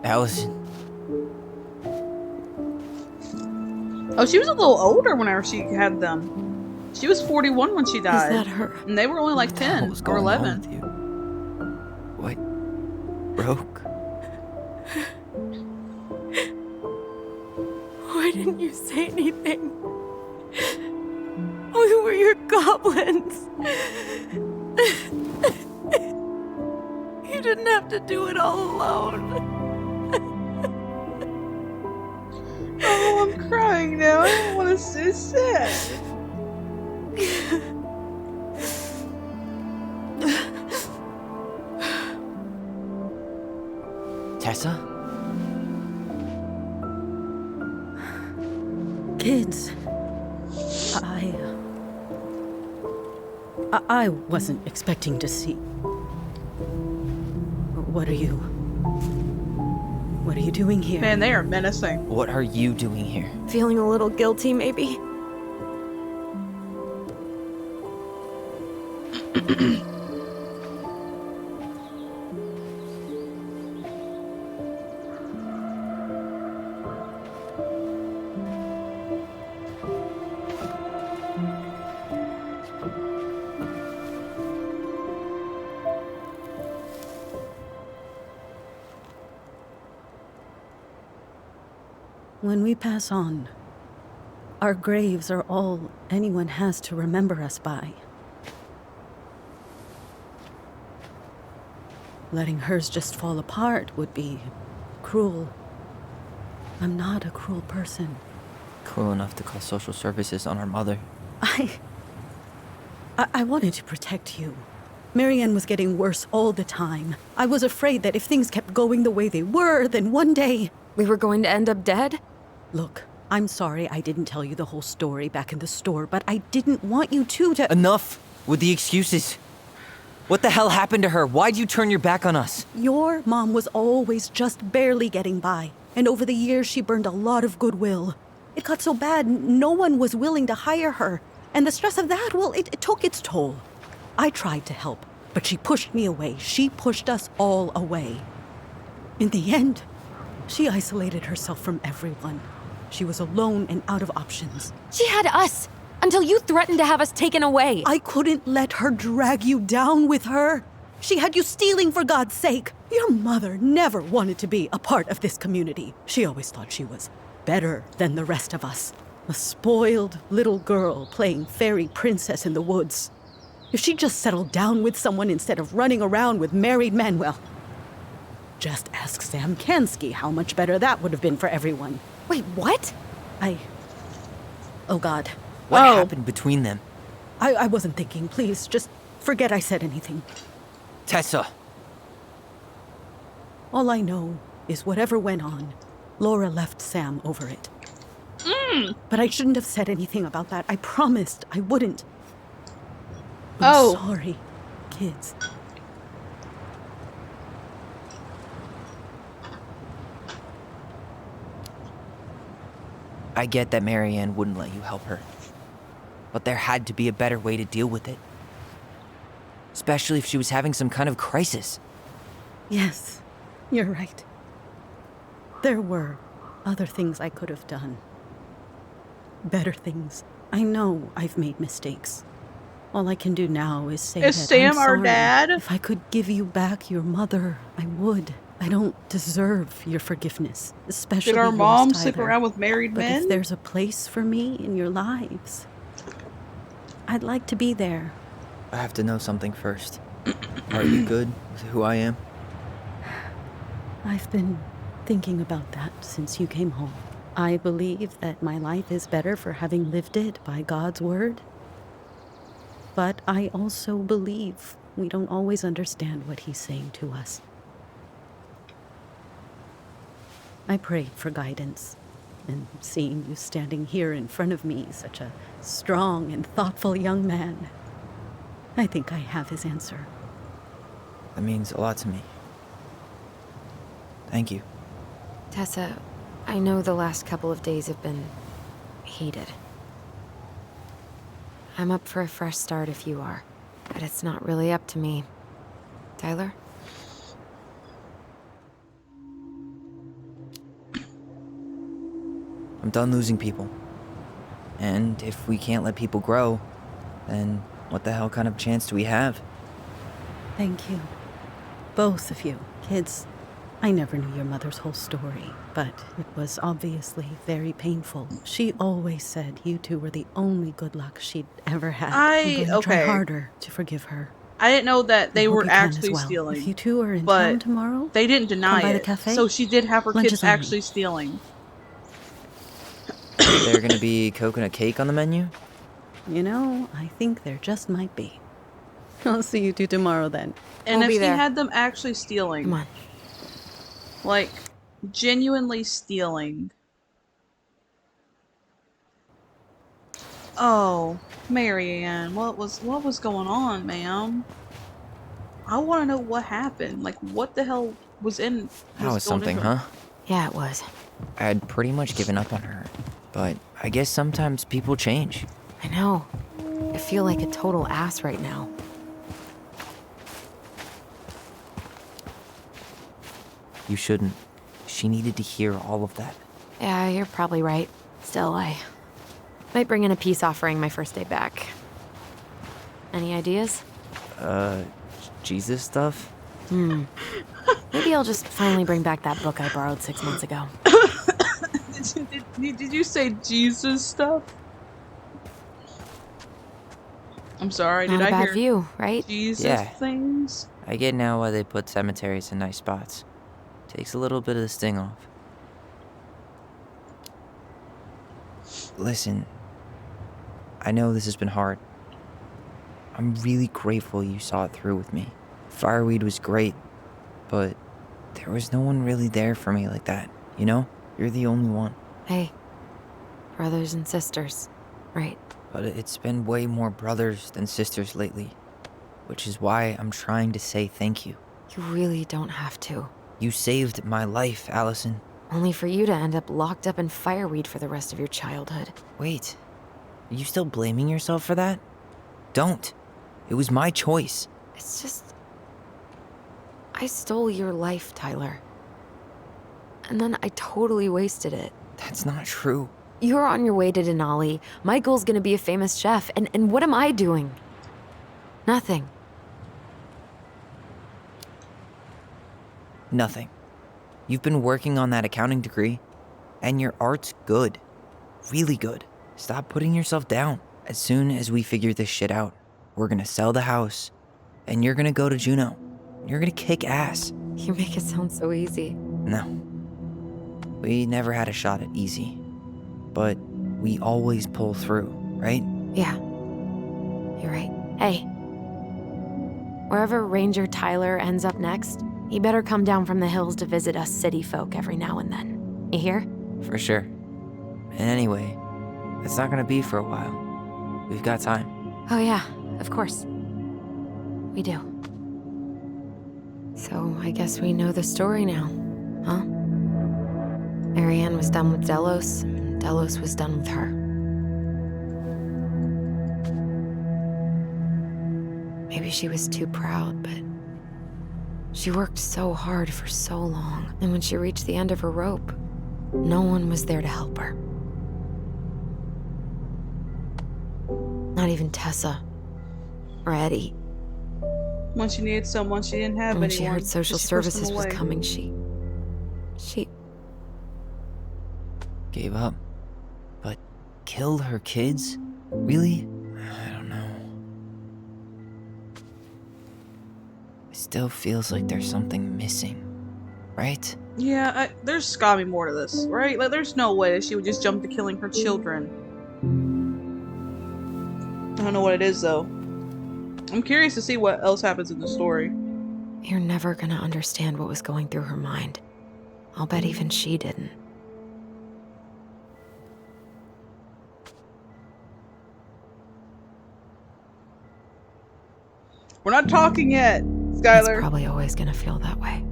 S2: Allison.
S1: Oh, she was a little older whenever she had them. She was 41 when she died.
S3: Is that her?
S1: And they were only like 10
S2: What was
S1: or
S2: going on
S1: 11.
S2: with you? What broke?
S3: Why didn't you say anything? We were your goblins. You didn't have to do it all alone.
S1: Oh, I'm crying now. I don't want to say sad.
S2: Tessa?
S9: Kids, I wasn't expecting to see. What are you doing here?
S1: Man, they are menacing.
S2: What are you doing here?
S3: Feeling a little guilty, maybe?
S9: When we pass on, our graves are all anyone has to remember us by. Letting hers just fall apart would be cruel. I'm not a cruel person.
S2: Cruel enough to call social services on our mother.
S9: I wanted to protect you. Marianne was getting worse all the time. I was afraid that if things kept going the way they were, then one day...
S3: We were going to end up dead?
S9: Look, I'm sorry I didn't tell you the whole story back in the store, but I didn't want you to...
S2: Enough with the excuses. What the hell happened to her? Why'd you turn your back on us?
S9: Your mom was always just barely getting by, and over the years she burned a lot of goodwill. It got so bad, no one was willing to hire her, and the stress of that, well, it took its toll. I tried to help, but she pushed me away. She pushed us all away. In the end, she isolated herself from everyone. She was alone and out of options.
S3: She had us! Until you threatened to have us taken away!
S9: I couldn't let her drag you down with her. She had you stealing for God's sake. Your mother never wanted to be a part of this community. She always thought she was better than the rest of us. A spoiled little girl playing fairy princess in the woods. If she just settled down with someone instead of running around with married men, well, just ask Sam Kansky how much better that would have been for everyone.
S3: Wait, what?
S9: I Oh, God.
S2: What
S1: Oh.
S2: happened between them?
S9: I wasn't thinking. Please, just forget I said anything.
S2: Tessa!
S9: All I know is whatever went on, Laura left Sam over it. But I shouldn't have said anything about that. I promised I wouldn't. I'm
S1: Oh.
S9: sorry, kids.
S2: I get that Marianne wouldn't let you help her. But there had to be a better way to deal with it. Especially if she was having some kind of crisis.
S9: Yes, you're right. There were other things I could have done. Better things. I know I've made mistakes. All I can do now is say
S1: Is
S9: that
S1: Sam
S9: I'm
S1: our
S9: sorry.
S1: dad?
S9: If I could give you back your mother, I would. I don't deserve your forgiveness, especially
S1: Did our
S9: yours,
S1: mom stick
S9: Tyler.
S1: around with married
S9: But
S1: men?
S9: if there's a place for me in your lives, I'd like to be there.
S2: I have to know something first. Are you good with who I am?
S9: I've been thinking about that since you came home. I believe that my life is better for having lived it by God's word. But I also believe we don't always understand what He's saying to us. I prayed for guidance, and seeing you standing here in front of me, such a strong and thoughtful young man, I think I have His answer.
S2: That means a lot to me. Thank you.
S3: Tessa, I know the last couple of days have been heated. I'm up for a fresh start if you are, but it's not really up to me. Tyler?
S2: I'm done losing people. And if we can't let people grow, then what the hell kind of chance do we have?
S9: Thank you. Both of you. Kids, I never knew your mother's whole story, but it was obviously very painful. She always said you two were the only good luck she'd ever had. I'm going to try
S1: okay.
S9: harder to forgive her.
S1: I didn't know that they
S9: I hope
S1: were
S9: you can
S1: actually
S9: as well.
S1: stealing.
S9: If you two are in
S1: but
S9: town tomorrow,
S1: They didn't deny
S9: Come by the
S1: it.
S9: cafe?
S1: So she did have her
S9: Lunch
S1: kids
S9: is on me.
S1: actually stealing.
S2: Is there gonna be coconut cake on the menu?
S9: you know, I think there just might be. I'll see you two tomorrow then.
S1: And
S3: We'll
S1: if
S3: be
S1: she
S3: there.
S1: had them actually stealing,
S3: Come on.
S1: like genuinely stealing. Oh, Marianne, what was going on, ma'am? I want to know what happened. Like, what the hell was in?
S2: That was something,
S1: into-
S2: huh?
S3: Yeah, it was.
S2: I had pretty much given up on her. But I guess sometimes people change.
S3: I know. I feel like a total ass right now.
S2: You shouldn't. She needed to hear all of that.
S3: Yeah, you're probably right. Still, I might bring in a peace offering my first day back. Any ideas?
S2: Jesus stuff?
S3: Maybe I'll just finally bring back that book I borrowed 6 months ago.
S1: Did you say Jesus stuff? I'm sorry.
S3: Not
S1: Did
S3: a
S1: I
S3: bad
S1: hear
S3: view, right?
S1: Jesus
S2: Yeah.
S1: things?
S2: I get now why they put cemeteries in nice spots. Takes a little bit of the sting off. Listen, I know this has been hard. I'm really grateful you saw it through with me. Fireweed was great, but there was no one really there for me like that, you know? You're the only one.
S3: Hey, brothers and sisters, right?
S2: But it's been way more brothers than sisters lately, which is why I'm trying to say thank you.
S3: You really don't have to.
S2: You saved my life, Allison.
S3: Only for you to end up locked up in fireweed for the rest of your childhood.
S2: Wait, are you still blaming yourself for that? Don't. It was my choice.
S3: It's just... I stole your life, Tyler. And then I totally wasted it.
S2: That's not true.
S3: You're on your way to Denali. Michael's gonna be a famous chef. And what am I doing? Nothing.
S2: Nothing. You've been working on that accounting degree, and your art's good. Really good. Stop putting yourself down. As soon as we figure this shit out, we're gonna sell the house, and you're gonna go to Juneau. You're gonna kick ass.
S3: You make it sound so easy.
S2: No. We never had a shot at easy. But we always pull through, right?
S3: Yeah, you're right. Hey, wherever Ranger Tyler ends up next, he better come down from the hills to visit us city folk every now and then. You hear?
S2: For sure. And anyway, it's not gonna be for a while. We've got time.
S3: Oh yeah, of course. We do. So I guess we know the story now, huh? Marianne was done with Delos, and Delos was done with her. Maybe she was too proud, but she worked so hard for so long, and when she reached the end of her rope, no one was there to help her. Not even Tessa or Eddie.
S1: When she needed someone, she didn't have
S3: And when
S1: anyone.
S3: she heard social
S1: she pushed them
S3: services was
S1: away.
S3: coming, she
S2: Gave up. But killed her kids? Really? I don't know. It still feels like there's something missing, right?
S1: Yeah, there's gotta be more to this, right? Like, there's no way that she would just jump to killing her children. I don't know what it is, though. I'm curious to see what else happens in the story.
S3: You're never gonna understand what was going through her mind. I'll bet even she didn't.
S1: We're not talking yet,
S3: It's
S1: Skylar.
S3: probably always gonna feel that way.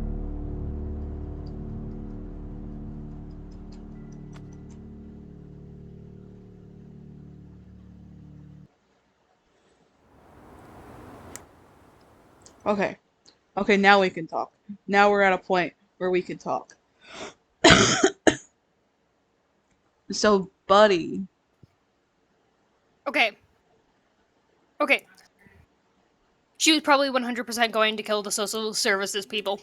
S1: Okay. Okay, now we can talk. Now we're at a point where we can talk. So, Buddy.
S10: Okay. Okay. She was probably 100% going to kill the social services people.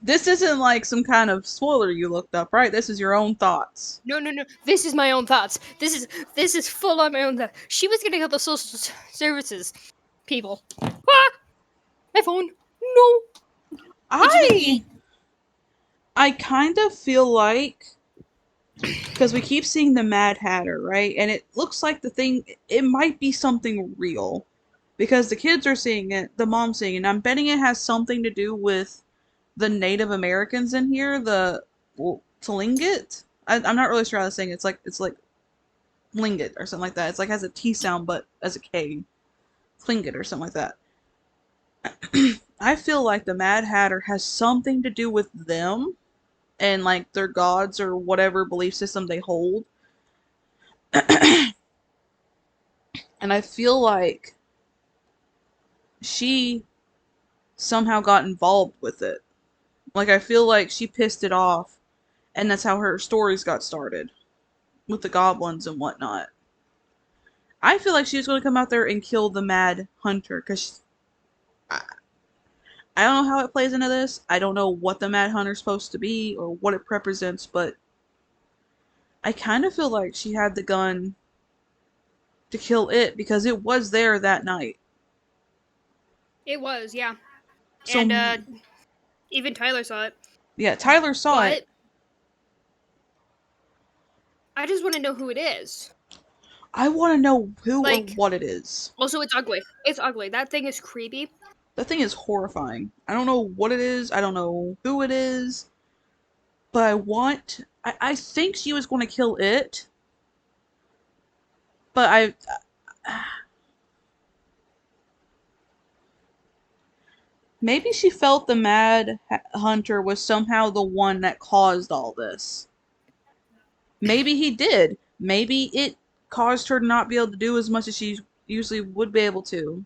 S1: This isn't like some kind of spoiler you looked up, right? This is your own thoughts.
S10: No. This is my own thoughts. This is full on my own thoughts. She was gonna kill the social services people. Ah! My phone. No.
S1: I kind of feel like, because we keep seeing the Mad Hatter, right? And it looks like it might be something real. Because the kids are seeing it, the mom's seeing it, and I'm betting it has something to do with the Native Americans in here, the Tlingit. I'm not really sure how to say it. It's like Tlingit or something like that. It's like has a T sound but as a K. Tlingit or something like that. I feel like the Mad Hatter has something to do with them and like their gods or whatever belief system they hold. And I feel like she somehow got involved with it. Like, I feel like she pissed it off, and that's how her stories got started. With the goblins and whatnot. I feel like she was going to come out there and kill the Mad Hunter, because I don't know how it plays into this. I don't know what the Mad Hunter's supposed to be, or what it represents, but I kind of feel like she had the gun to kill it, because it was there that night.
S10: It was, yeah.
S1: So,
S10: And even Tyler saw it.
S1: Yeah, Tyler saw it.
S10: I just want to know who it is.
S1: I want to know who
S10: Like,
S1: or what it is.
S10: Also, it's ugly. It's ugly. That thing is creepy.
S1: That thing is horrifying. I don't know what it is. I don't know who it is. But I think she was going to kill it. But maybe she felt the Mad Hunter was somehow the one that caused all this. Maybe he did. Maybe it caused her to not be able to do as much as she usually would be able to.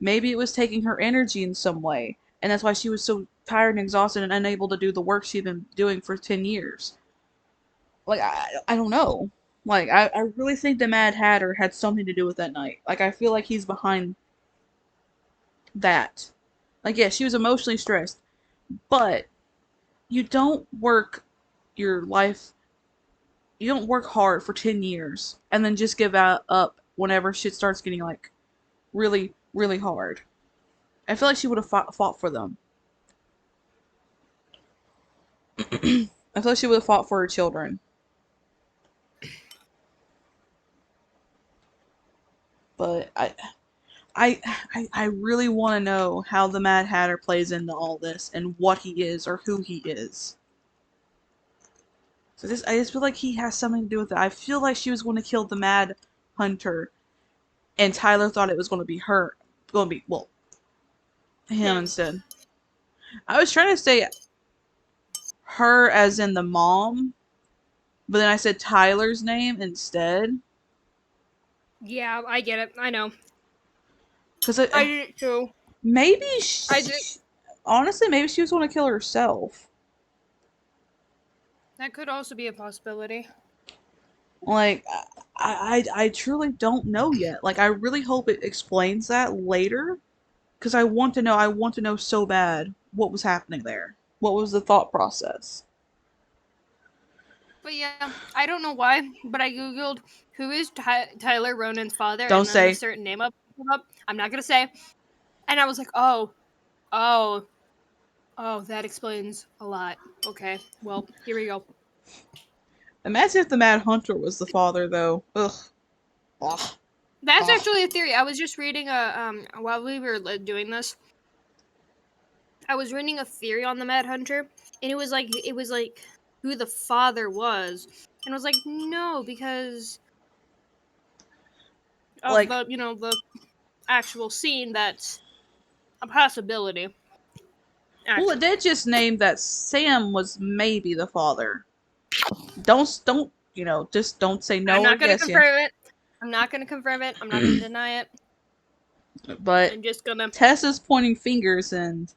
S1: Maybe it was taking her energy in some way. And that's why she was so tired and exhausted and unable to do the work she'd been doing for 10 years. Like, I don't know. Like, I really think the Mad Hatter had something to do with that night. Like, I feel like he's behind that. Like, yeah, she was emotionally stressed. But you don't work your life... You don't work hard for 10 years and then just give up whenever shit starts getting, like, really, really hard. I feel like she would have fought for them. I feel like she would have fought for her children. But I really want to know how the Mad Hatter plays into all this and what he is or who he is. So I just feel like he has something to do with it. I feel like she was going to kill the Mad Hunter, and Tyler thought it was going to be her, him instead. I was trying to say her as in the mom, but then I said Tyler's name instead.
S10: Yeah, I get it. I know.
S1: Because
S10: I did it too.
S1: maybe
S10: I did.
S1: honestly, maybe she was going to kill herself.
S10: That could also be a possibility.
S1: Like, I truly don't know yet. Like, I really hope it explains that later. Because I want to know. I want to know so bad what was happening there. What was the thought process?
S10: But yeah, I don't know why, but I googled who is Tyler Ronan's father,
S1: Don't
S10: and then
S1: say.
S10: a certain name up. I'm not gonna say. And I was like, oh, that explains a lot. Okay, well, here we go.
S1: Imagine if the Mad Hunter was the father, though. Ugh. Ugh.
S10: That's
S1: Ugh.
S10: actually a theory. I was just reading while we were doing this. I was reading a theory on the Mad Hunter, and it was like who the father was, and I was like, no, because of
S1: Like,
S10: the actual scene. That's a possibility.
S1: well, it did just name that Sam was maybe the father. Don't just don't say no
S10: I'm
S1: or
S10: not gonna
S1: yes yet.
S10: confirm it. I'm not gonna confirm it. I'm not gonna deny it.
S1: But
S10: I'm just gonna.
S1: Tessa's pointing fingers, and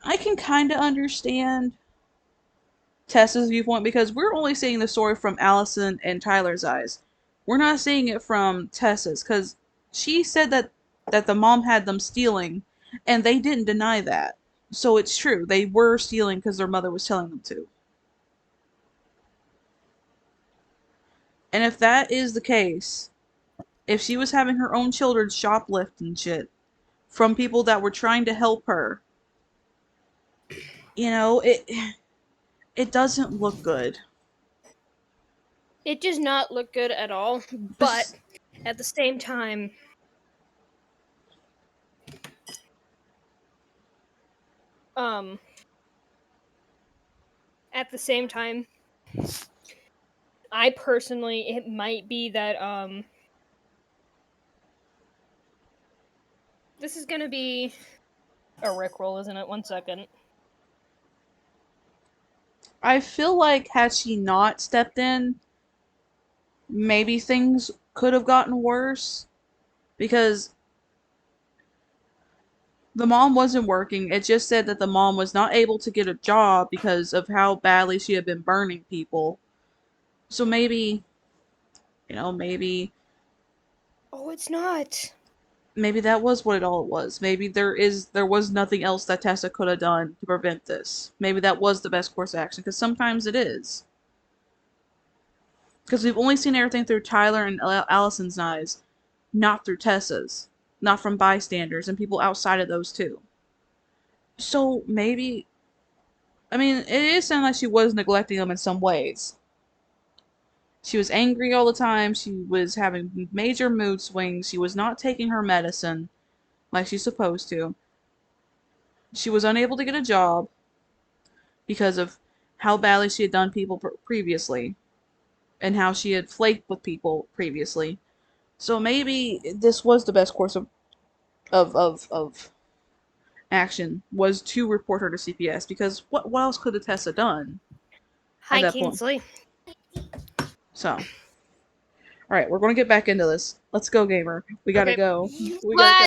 S1: I can kind of understand Tessa's viewpoint because we're only seeing the story from Allison and Tyler's eyes. We're not seeing it from Tessa's because she said that the mom had them stealing, and they didn't deny that. So it's true. They were stealing because their mother was telling them to. And if that is the case, if she was having her own children shoplift and shit from people that were trying to help her, it doesn't look good.
S10: It does not look good at all. But at the same time, I personally, it might be that this is gonna be a Rickroll, isn't it? 1 second.
S1: I feel like had she not stepped in, maybe things could have gotten worse because the mom wasn't working. It just said that the mom was not able to get a job because of how badly she had been burning people. So maybe, maybe
S10: Oh, it's not.
S1: that was what it all was. Maybe there was nothing else that Tessa could have done to prevent this. Maybe that was the best course of action because sometimes it is. Because we've only seen everything through Tyler and Allison's eyes, not through Tessa's. Not from bystanders and people outside of those two. So maybe, it is sounding like she was neglecting them in some ways. She was angry all the time. She was having major mood swings. She was not taking her medicine like she's supposed to. She was unable to get a job because of how badly she had done people previously and how she had flaked with people previously. So maybe this was the best course of action, was to report her to CPS, because what else could the Tessa done at
S10: Hi,
S1: that point?
S10: Kingsley.
S1: So, alright, we're going to get back into this. Let's go, gamer. We gotta
S10: Okay.
S1: go. We gotta
S10: What?
S1: go.